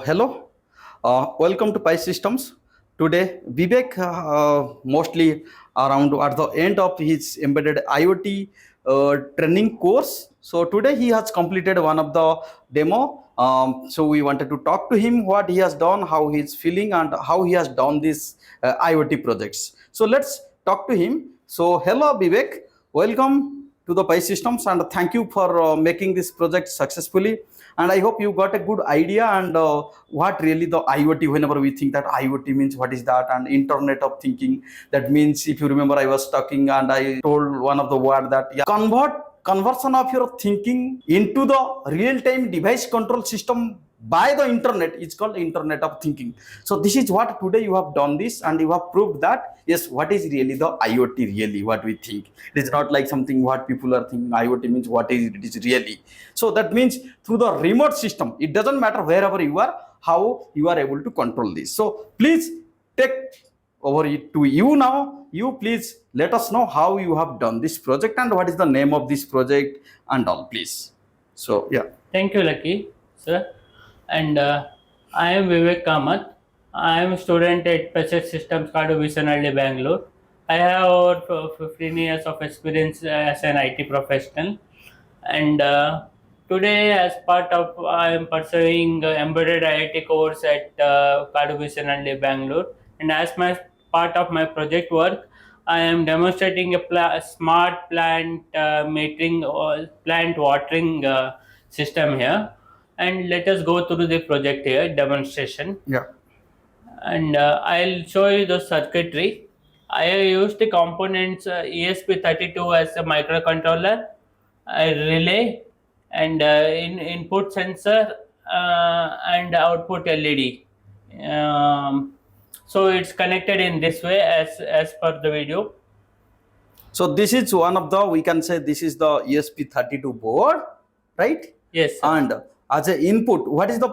Hello, welcome to Piest Systems. Today, Vivek, mostly around at the end of his embedded IoT training course. So today he has completed one of the demo. So we wanted to talk to him what he has done, how he is feeling, and how he has done these IoT projects. So let's talk to him. So hello, Vivek. Welcome to the Piest Systems, and thank you for making this project successfully. And I hope you got a good idea and what really the IoT, whenever we think that IoT means what is that, and internet of thinking, that means, if you remember, I was talking and I told one of the word that conversion of your thinking into the real-time device control system by the internet is called internet of thinking. So this is what today you have done this, and you have proved that yes, what is really the IoT, really what we think. It is not like something what people are thinking IoT means what is it is really. So that means through the remote system, it doesn't matter wherever you are, how you are able to control this. So please take over it to you now. You please let us know how you have done this project and what is the name of this project and all, please. So yeah. Thank you, Lucky, sir. And I am Vivek Kamath. I am a student at Piest Systems, Irrigation, Bangalore. I have over 15 years of experience as an IT professional. And today, as part of, I am pursuing Embedded IoT course at Irrigation, Bangalore. And as my part of my project work, I am demonstrating a smart plant metering or plant watering system here. And let us go through the project here, demonstration. Yeah. And I'll show you the circuitry. I have used the components ESP32 as a microcontroller, a relay, and input sensor and output LED. So it's connected in this way as per the video. So this is one of the, we can say this is the ESP32 board, right? Yes, sir. And as an input, what is the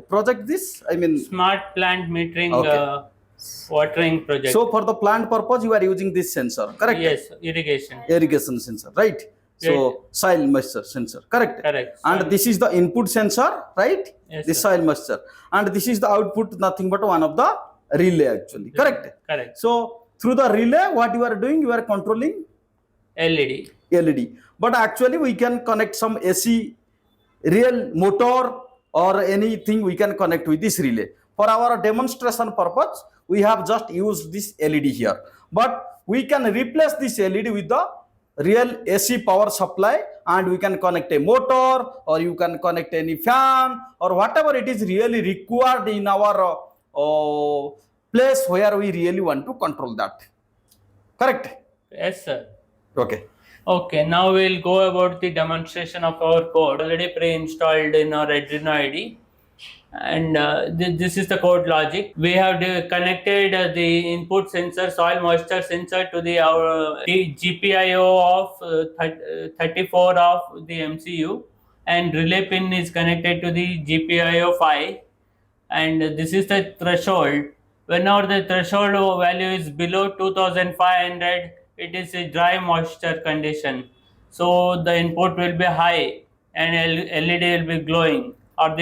project this? I mean, Smart plant metering Okay. watering project. So for the plant purpose, you are using this sensor, correct? Yes, irrigation. Irrigation sensor, right? So soil moisture sensor, correct? Correct. And this is the input sensor, right? Yes, This sir. soil moisture. And this is the output, nothing but one of the relay actually, correct? Correct. So through the relay, what you are doing, you are controlling LED. LED. But actually we can connect some AC real motor or anything we can connect with this relay. For our demonstration purpose, we have just used this LED here. But we can replace this LED with the real AC power supply, and we can connect a motor, or you can connect any fan or whatever it is really required in our place where we really want to control that. Correct? Yes, sir. Okay. Okay, now we'll go about the demonstration of our code already pre-installed in our Arduino IDE. And this is the code logic. We have connected the input sensor, soil moisture sensor, to the GPIO of 34 of the MCU, and relay pin is connected to the GPIO 5. And this is the threshold. Whenever the threshold value is below 2500, it is a dry moisture condition. So the input will be high and LED will be glowing. Or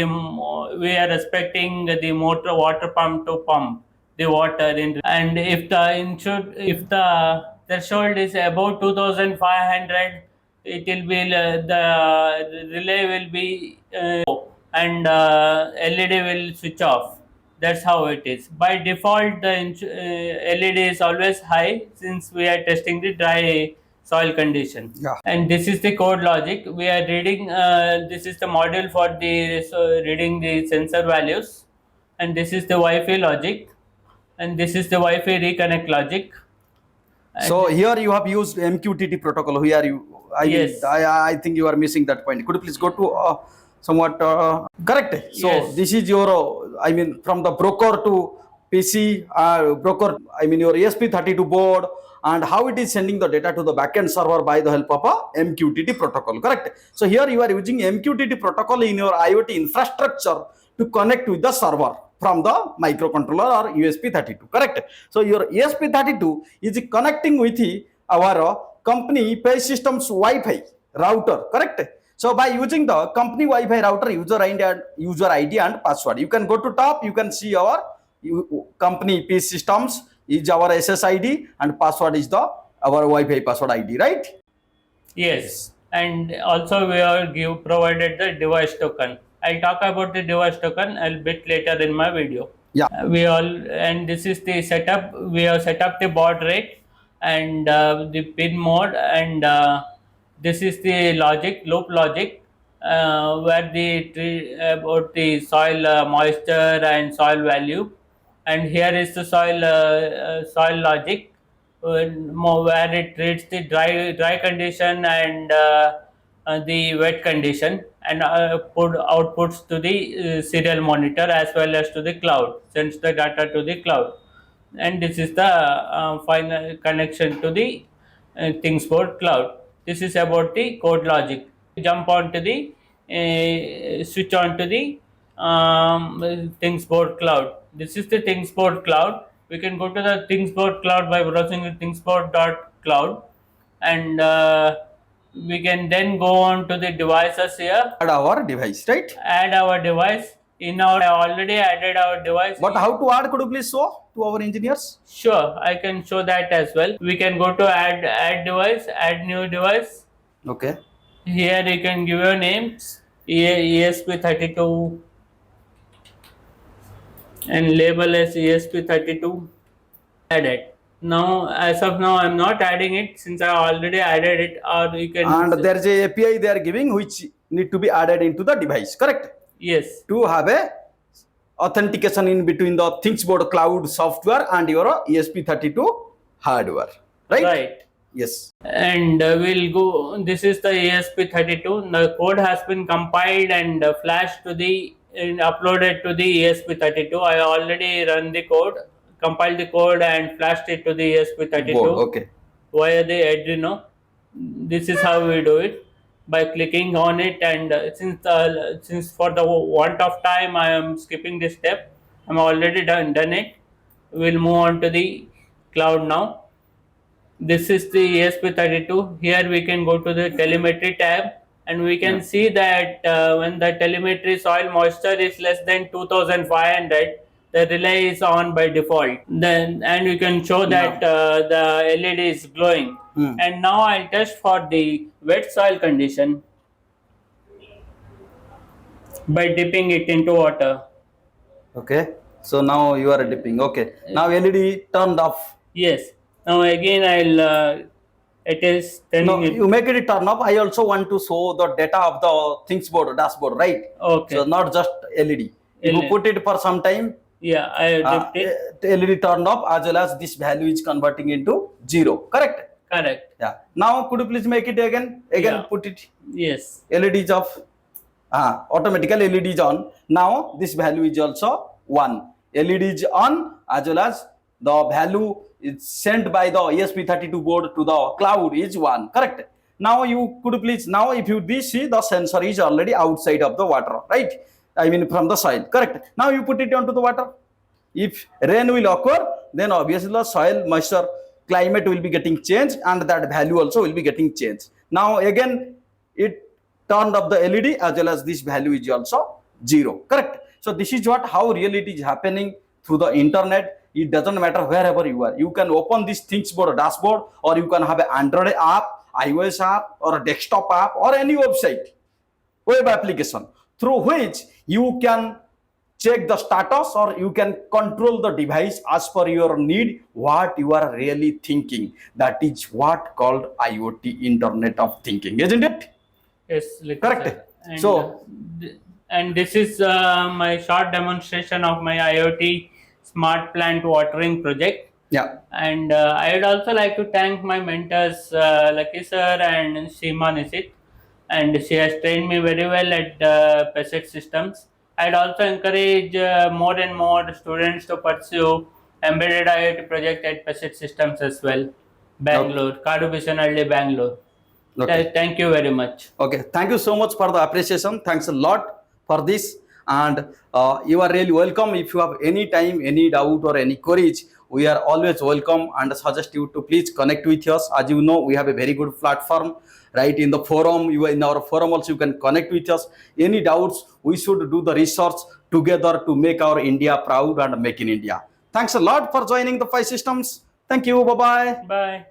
we are expecting the motor water pump to pump the water in. And if the threshold is above 2500, it will be the relay will be and LED will switch off. That's how it is. By default, the LED is always high since we are testing the dry soil condition. Yeah. And this is the code logic. We are reading. This is the module for the reading the sensor values, and this is the Wi-Fi logic, and this is the Wi-Fi reconnect logic. So here you have used MQTT protocol. Here Yes. I think you are missing that point. Could you please go to somewhat correct? So Yes. this is your, I mean, from the broker to PC, broker, I mean your ESP32 board, and how it is sending the data to the backend server by the help of a MQTT protocol, correct? So here you are using MQTT protocol in your IoT infrastructure to connect with the server from the microcontroller or ESP32, correct? So your ESP32 is connecting with our company Piest Systems Wi-Fi router, correct? So by using the company Wi-Fi router user ID and password, you can go to top. You can see our company Piest systems is our SSID and password is the our Wi-Fi password ID, right? Yes, and also we are provided the device token. I'll talk about the device token a bit later in my video. Yeah. We all, and this is the setup. We have set up the baud rate and the pin mode, and this is the loop logic, where about the soil moisture and soil value, and here is the soil logic, where it treats the dry condition and the wet condition, and outputs to the serial monitor as well as to the cloud, sends the data to the cloud, and this is the final connection to the ThingsBoard cloud. This is about the code logic. Jump onto the switch on to the ThingsBoard cloud. This is the ThingsBoard cloud. We can go to the ThingsBoard cloud by browsing the thingsboard.cloud, and we can then go on to the devices here. Add our device, right? Add our device. I already added our device. But how to add? Could you please show to our engineers? Sure, I can show that as well. We can go to add device, add new device. Okay. Here you can give your names, ESP32, and label as ESP32. Add it. Now, as of now, I'm not adding it since I already added it. Or you can. And there is a API they are giving which need to be added into the device, correct? Yes. To have a authentication in between the ThingsBoard cloud software and your ESP32 hardware, right? Right. Yes. And we'll go. This is the ESP32. The code has been compiled and flashed to the and uploaded to the ESP32. I already run the code, compiled the code, and flashed it to the ESP32 Board, okay. via the Arduino. This is how we do it, by clicking on it, and since for the want of time I am skipping this step. I'm already done it. We'll move on to the cloud now. This is the ESP32. Here we can go to the telemetry tab, and we can see that when the telemetry soil moisture is less than 2500, the relay is on by default. Then, and you can show that the LED is glowing. And now I'll test for the wet soil condition by dipping it into water. Okay. So now you are dipping. Okay. Now LED turned off. Yes. Now again it is turning. No, you make it turn off. I also want to show the data of the ThingsBoard dashboard, right? Okay. So not just LED. If you put it for some time, yeah, I dipped it. LED turned off as well as this value is converting into 0. Correct? Correct. Yeah. Now could you please make it again? Again put it. Yes. LED is off. Automatically LED is on. Now this value is also 1. LED is on as well as the value is sent by the ESP32 board to the cloud is 1. Correct? Now you could please, now if you see the sensor is already outside of the water, right? I mean from the soil. Correct? Now you put it onto the water. If rain will occur, then obviously the soil moisture climate will be getting changed and that value also will be getting changed. Now again it turned off the LED as well as this value is also 0. Correct? So this is how really it is happening through the internet. It doesn't matter wherever you are. You can open this ThingsBoard dashboard, or you can have an Android app, iOS app, or a desktop app, or any website, web application through which you can check the status or you can control the device as per your need, what you are really thinking. That is what called IoT, Internet of Thinking, isn't it? Yes, correct. And, so and this is my short demonstration of my IoT smart plant watering project. Yeah. And I would also like to thank my mentors, Lucky sir and Seema Nisit, and she has trained me very well at Piest systems. I'd also encourage more and more students to pursue Embedded IoT project at Piest systems as well. Bangalore, Kadu Bishanalli, Bangalore. Okay. Thank you very much. Okay, thank you so much for the appreciation. Thanks a lot for this, and you are really welcome. If you have any time, any doubt or any queries, we are always welcome and suggest you to please connect with us. As you know, we have a very good platform right? In the forum, in our forum also you can connect with us. Any doubts, we should do the research together to make our India proud and make in India. Thanks a lot for joining the Pi Systems. Thank you. Bye bye. Bye.